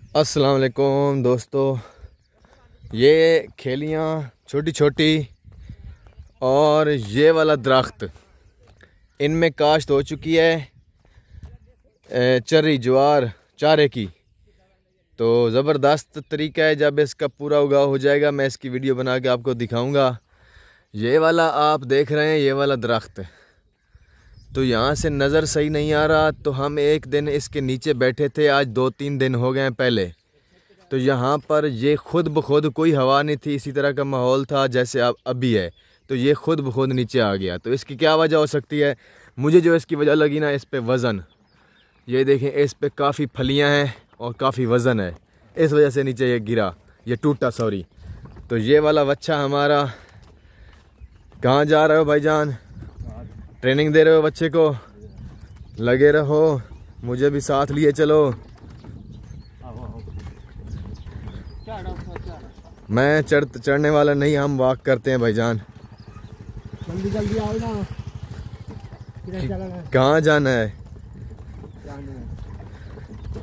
अस्सलाम वालेकुम दोस्तों, ये खेलियाँ छोटी छोटी और ये वाला दरख्त इनमें काश्त हो चुकी है चरी ज्वार चारे की। तो ज़बरदस्त तरीका है, जब इसका पूरा उगाव हो जाएगा मैं इसकी वीडियो बना के आपको दिखाऊंगा। ये वाला आप देख रहे हैं, ये वाला दरख्त तो यहाँ से नज़र सही नहीं आ रहा, तो हम एक दिन इसके नीचे बैठे थे, आज 2-3 दिन हो गए हैं पहले। तो यहाँ पर ये खुद ब खुद, कोई हवा नहीं थी, इसी तरह का माहौल था जैसे अब अभी है। तो ये खुद ब खुद नीचे आ गया। तो इसकी क्या वजह हो सकती है? मुझे जो इसकी वजह लगी ना, इस पे वज़न, ये देखें इस पे काफ़ी फलियाँ हैं और काफ़ी वज़न है, इस वजह से नीचे ये गिरा, ये टूटा सॉरी। तो ये वाला बच्चा हमारा, कहाँ जा रहे हो भाईजान? ट्रेनिंग दे रहे हो बच्चे को? लगे रहो, मुझे भी साथ लिए चलो। मैं चढ़ने वाला नहीं, हम वॉक करते हैं भाईजान। जल्दी जल्दी आओ ना। कहाँ जाना है?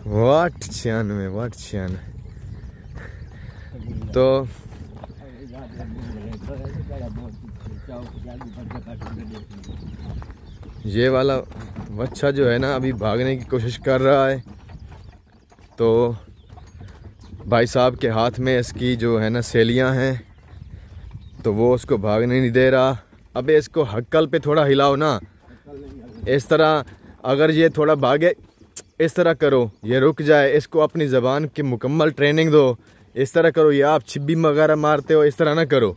वाट 96। तो ये वाला बच्चा जो है ना, अभी भागने की कोशिश कर रहा है। तो भाई साहब के हाथ में इसकी जो है ना सेलियां हैं, तो वो उसको भागने नहीं दे रहा। अबे इसको हक्कल पे थोड़ा हिलाओ ना, इस तरह। अगर ये थोड़ा भागे, इस तरह करो, ये रुक जाए, इसको अपनी ज़बान की मुकम्मल ट्रेनिंग दो। इस तरह करो, ये आप छिब्बी वगैरह मारते हो, इस तरह ना करो।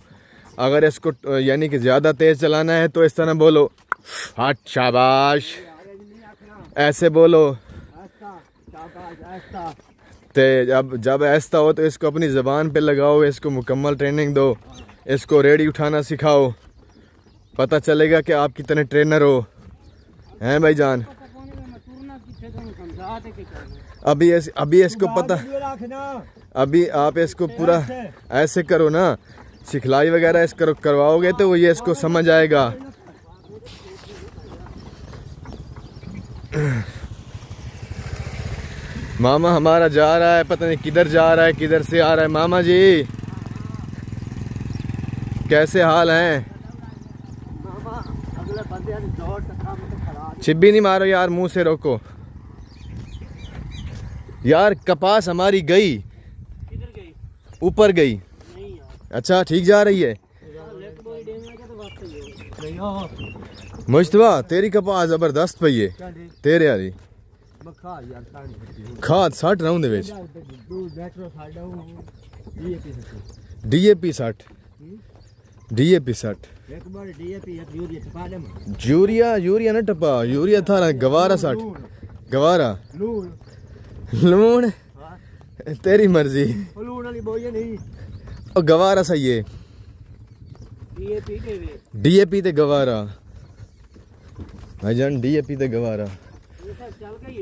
अगर इसको यानी कि ज़्यादा तेज़ चलाना है तो इस तरह बोलो, हट शाबाश, ऐसे बोलो। ते जब ऐसा हो तो इसको अपनी ज़बान पे लगाओ, इसको मुकम्मल ट्रेनिंग दो, इसको रेडी उठाना सिखाओ, पता चलेगा कि आप कितने ट्रेनर हो, हैं भाईजान। अभी इसको पता, अभी आप इसको पूरा ऐसे करो ना, सिखलाई वगैरह इस करवाओगे तो ये इसको समझ आएगा। मामा हमारा जा रहा है, पता नहीं किधर जा रहा है, किधर से आ रहा है। मामा जी कैसे हाल हैं? छिब्बी नहीं मारो यार, मुंह से रोको यार। कपास हमारी गई, ऊपर गई। अच्छा ठीक जा रही है। मुश्तबा तेरी कपास जबरदस्त पई है, तेरे यारी खाद 60 राउंड दे विच DAP 60 यूरिया ना टपा, यूरिया था गवारा 60 गवारा लून तेरी मर्जी। और गवारा सही है, DAP ते गवारा भाईजान, DAP ते गवारा।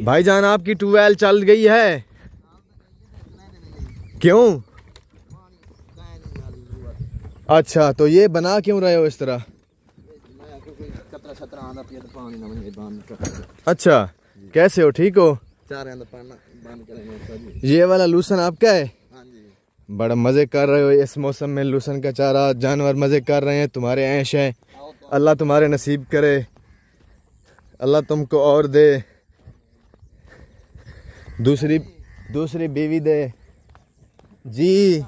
भाईजान आपकी ट्यूबवेल चल गई है, क्यों? अच्छा तो ये बना क्यों रहे हो इस तरह? अच्छा कैसे हो, ठीक हो? ये वाला लूसन आपका है? बड़ा मजे कर रहे हो इस मौसम में, लूसन का चारा, जानवर मजे कर रहे हैं, तुम्हारे ऐश हैं। अल्लाह तुम्हारे नसीब करे, अल्लाह तुमको और दे, दूसरी बीवी दे जी।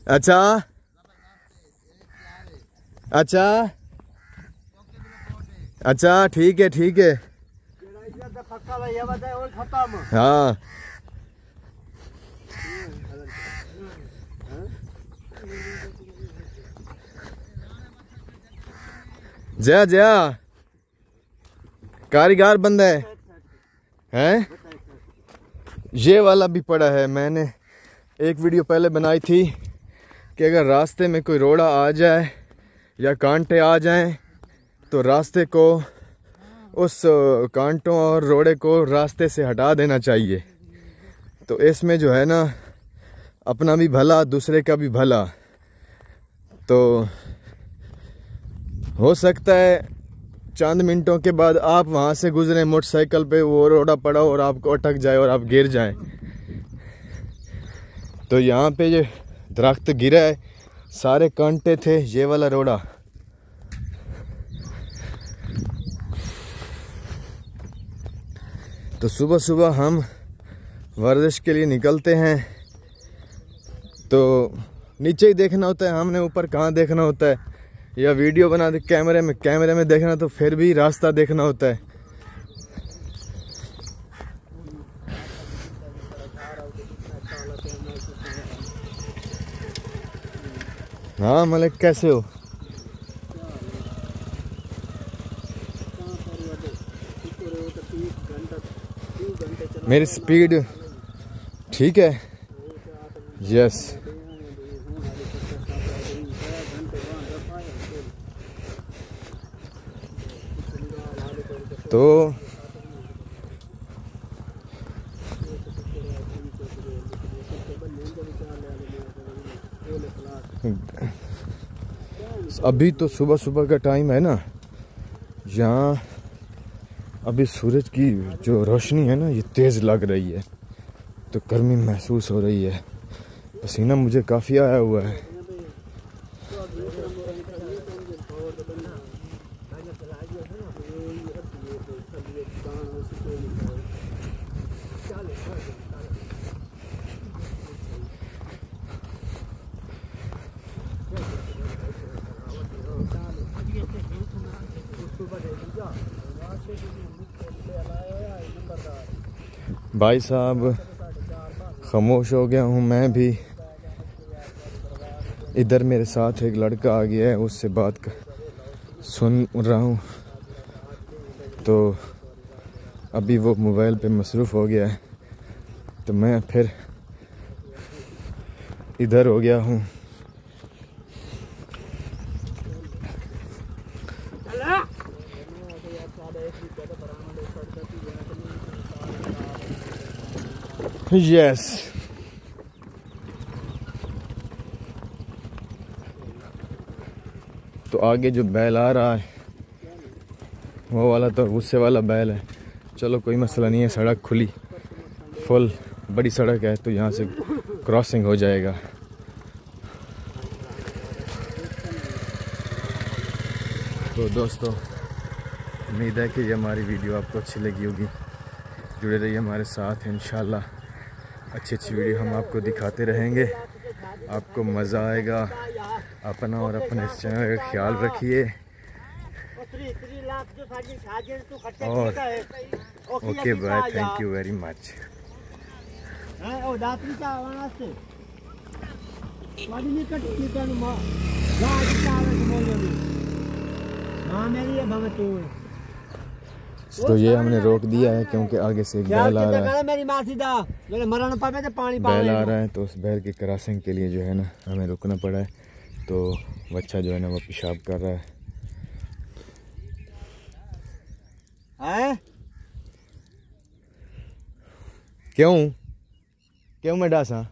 अच्छा अच्छा अच्छा, ठीक है ठीक है। हाँ जया जया कारीगर बंदा है, हैं? ये वाला भी पड़ा है। मैंने एक वीडियो पहले बनाई थी कि अगर रास्ते में कोई रोड़ा आ जाए या कांटे आ जाएं तो रास्ते को, उस कांटों और रोड़े को रास्ते से हटा देना चाहिए। तो इसमें जो है ना, अपना भी भला दूसरे का भी भला। तो हो सकता है चंद मिनटों के बाद आप वहाँ से गुजरे मोटरसाइकिल पे, वो रोड़ा पड़ा और आपको अटक जाए और आप गिर जाएं, तो यहाँ पे ये दरख्त गिरा है, सारे कांटे थे, ये वाला रोड़ा। तो सुबह सुबह हम वर्जिश के लिए निकलते हैं, तो नीचे ही देखना होता है, हमने ऊपर कहाँ देखना होता है, या वीडियो बना दे कैमरे में देखना, तो फिर भी रास्ता देखना होता है। हाँ मलिक, कैसे हो? मेरी स्पीड ठीक है? यस। तो अभी तो सुबह सुबह का टाइम है ना, यहाँ अभी सूरज की जो रोशनी है ना, ये तेज़ लग रही है, तो गर्मी महसूस हो रही है, पसीना मुझे काफ़ी आया हुआ है। भाई साहब, खामोश हो गया हूँ मैं भी। इधर मेरे साथ एक लड़का आ गया है, उससे बात सुन रहा हूँ, तो अभी वो मोबाइल पे मसरूफ़ हो गया है, तो मैं फिर इधर हो गया हूँ। यस। तो आगे जो बैल आ रहा है वो वाला तो गुस्से वाला बैल है। चलो कोई मसला नहीं है, सड़क खुली, फुल बड़ी सड़क है, तो यहाँ से क्रॉसिंग हो जाएगा। तो दोस्तों, उम्मीद है कि ये हमारी वीडियो आपको अच्छी लगी होगी। जुड़े रहिए हमारे साथ, इंशाल्लाह अच्छी अच्छी वीडियो हम आपको दिखाते रहेंगे, आपको मज़ा आएगा। अपना और अपने इस चैनल का ख्याल रखिए, और okay bye, thank you very much. तो ये हमने रोक दिया है क्योंकि आगे से एक बैल आ रहा है, बैल आ रहा है, तो उस बैल की क्रॉसिंग के लिए जो है ना हमें रुकना पड़ा है। तो बच्चा जो है ना वो पेशाब कर रहा है। क्यों मैं डासा